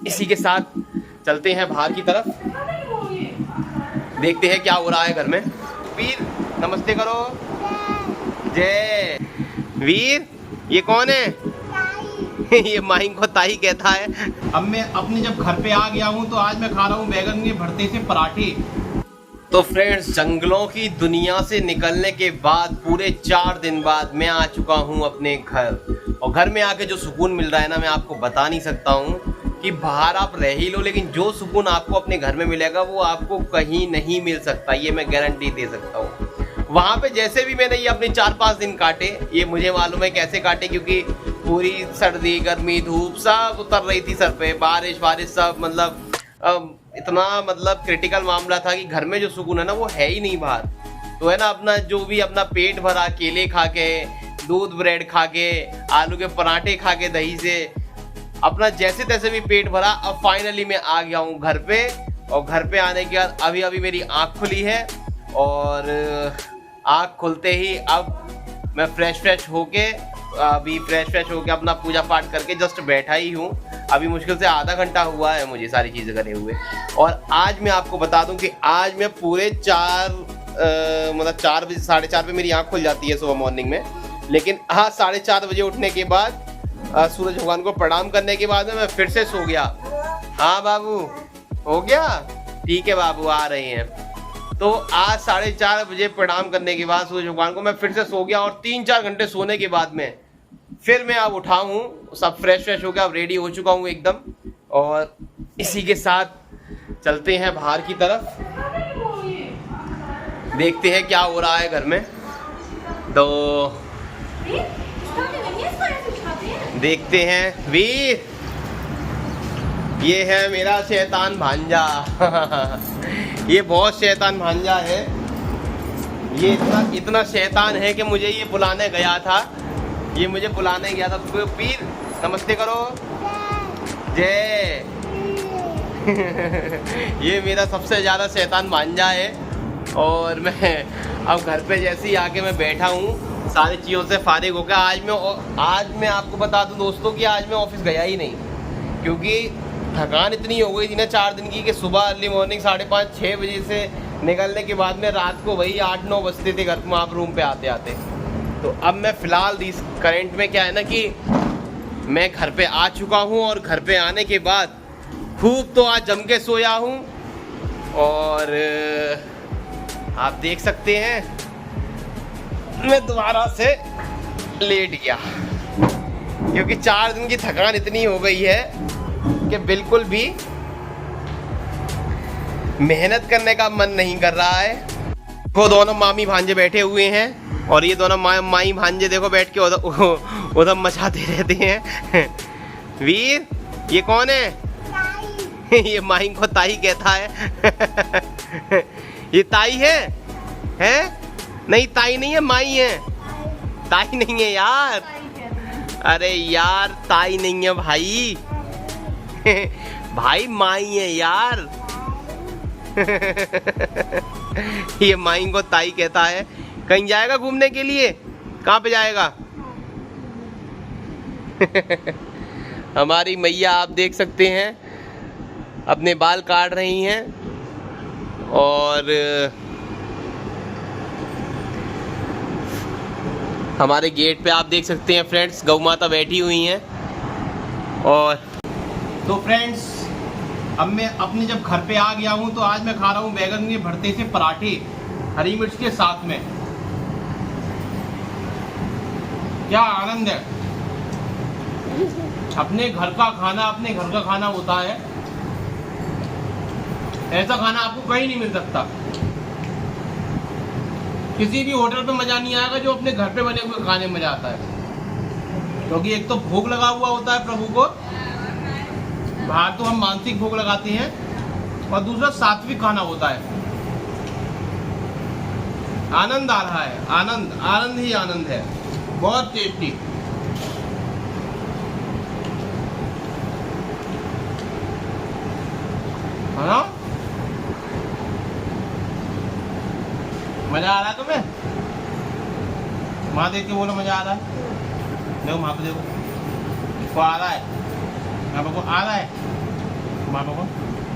इसी के साथ चलते हैं बाहर की तरफ, देखते हैं क्या हो रहा है घर में। वीर नमस्ते करो। जय वीर, ये कौन है? ये माही को ताई कहता है। अब मैं अपने जब घर पे आ गया हूँ तो आज मैं खा रहा हूँ बैगन के भरते से पराठे। तो फ्रेंड्स, जंगलों की दुनिया से निकलने के बाद पूरे 4 दिन बाद मैं आ चुका हूँ अपने घर। और घर में आके जो सुकून मिल रहा है ना, मैं आपको बता नहीं सकता हूँ कि बाहर आप रह ही लो, लेकिन जो सुकून आपको अपने घर में मिलेगा वो आपको कहीं नहीं मिल सकता, ये मैं गारंटी दे सकता हूँ। वहाँ पे जैसे भी मैंने ये अपने 4-5 दिन काटे, ये मुझे मालूम है कैसे काटे, क्योंकि पूरी सर्दी गर्मी धूप सब उतर रही थी सर पे, बारिश सब, मतलब इतना मतलब क्रिटिकल मामला था कि घर में जो सुकून है ना वो है ही नहीं बाहर। तो है ना, अपना जो भी अपना पेट भरा केले खा के, दूध ब्रेड खा के, आलू के पराठे खा के दही से, अपना जैसे तैसे भी पेट भरा। अब फाइनली मैं आ गया हूँ घर पे, और घर पे आने के बाद अभी अभी मेरी आँख खुली है, और आँख खुलते ही अब मैं फ्रेश होके अपना पूजा पाठ करके जस्ट बैठा ही हूँ। अभी मुश्किल से आधा घंटा हुआ है मुझे सारी चीज़ें करे हुए। और आज मैं आपको बता दूं कि आज मैं पूरे 4 बजे 4:30 पे मेरी आँख खुल जाती है सुबह मॉर्निंग में, लेकिन हाँ 4:30 बजे उठने के बाद सूरज भगवान को प्रणाम करने के बाद में मैं फिर से सो गया। हाँ बाबू, हो गया? ठीक है बाबू, आ रहे हैं। तो आज 4:30 बजे प्रणाम करने के बाद सूरज भगवान को मैं फिर से सो गया, और 3-4 घंटे सोने के बाद में फिर मैं अब उठा हूँ, सब फ्रेश हो गया, अब रेडी हो चुका हूँ एकदम। और इसी के साथ चलते हैं बाहर की तरफ, देखते हैं क्या हो रहा है घर में। तो देखते हैं। वीर, ये है मेरा शैतान भांजा। ये बहुत शैतान भांजा है, ये इतना शैतान है कि मुझे ये बुलाने गया था, तो वीर नमस्ते करो। जय। ये मेरा सबसे ज़्यादा शैतान भांजा है। और मैं अब घर पे जैसे ही आके मैं बैठा हूँ सारी चीज़ों से फारिग होकर। आज मैं आपको बता दूं दोस्तों कि आज मैं ऑफिस गया ही नहीं, क्योंकि थकान इतनी हो गई थी ना 4 दिन की, कि सुबह अर्ली मॉर्निंग 5:30-6 बजे से निकलने के बाद में रात को वही 8-9 बजते थे घर में आप रूम पे आते। तो अब मैं फ़िलहाल इस करंट में क्या है ना कि मैं घर पे आ चुका हूँ, और घर पे आने के बाद खूब तो आज जम के सोया हूँ। और आप देख सकते हैं मैं दोबारा से लेट गया, क्योंकि 4 दिन की थकान इतनी हो गई है कि बिल्कुल भी मेहनत करने का मन नहीं कर रहा है। वो दोनों मामी भांजे बैठे हुए हैं, और ये दोनों माई भांजे देखो बैठ के उधर मचाते रहते हैं। वीर, ये कौन है? ये माही को ताई कहता है। ये ताई है? नहीं, ताई नहीं है, माई है। ताई नहीं है यार, अरे यार ताई नहीं है भाई। भाई माई है यार। ये माई को ताई कहता है। कहीं जाएगा घूमने के लिए? कहाँ पे जाएगा? हमारी मैया आप देख सकते हैं अपने बाल काट रही हैं, और हमारे गेट पे आप देख सकते हैं फ्रेंड्स गौ माता बैठी हुई हैं। और तो फ्रेंड्स, अब मैं अपने जब घर पे आ गया हूँ तो आज मैं खा रहा हूँ बैगन के भरते से पराठे हरी मिर्च के साथ में। क्या आनंद है! अपने घर का खाना होता है, ऐसा खाना आपको कहीं नहीं मिल सकता। किसी भी होटल पे मजा नहीं आएगा जो अपने घर पे बने हुए खाने में मजा आता है, क्योंकि एक तो भोग लगा हुआ होता है प्रभु को, बाहर तो हम मानसिक भोग लगाते हैं, और दूसरा सात्विक खाना होता है। आनंद आ रहा है, आनंद ही आनंद है, बहुत टेस्टी। है ना? मजा आ रहा है तुम्हें? वहाँ देख के बोलो मजा आ रहा है। देखो वहाँ पे देखो, इसको आ रहा है, आपको आ रहा है। बालों को।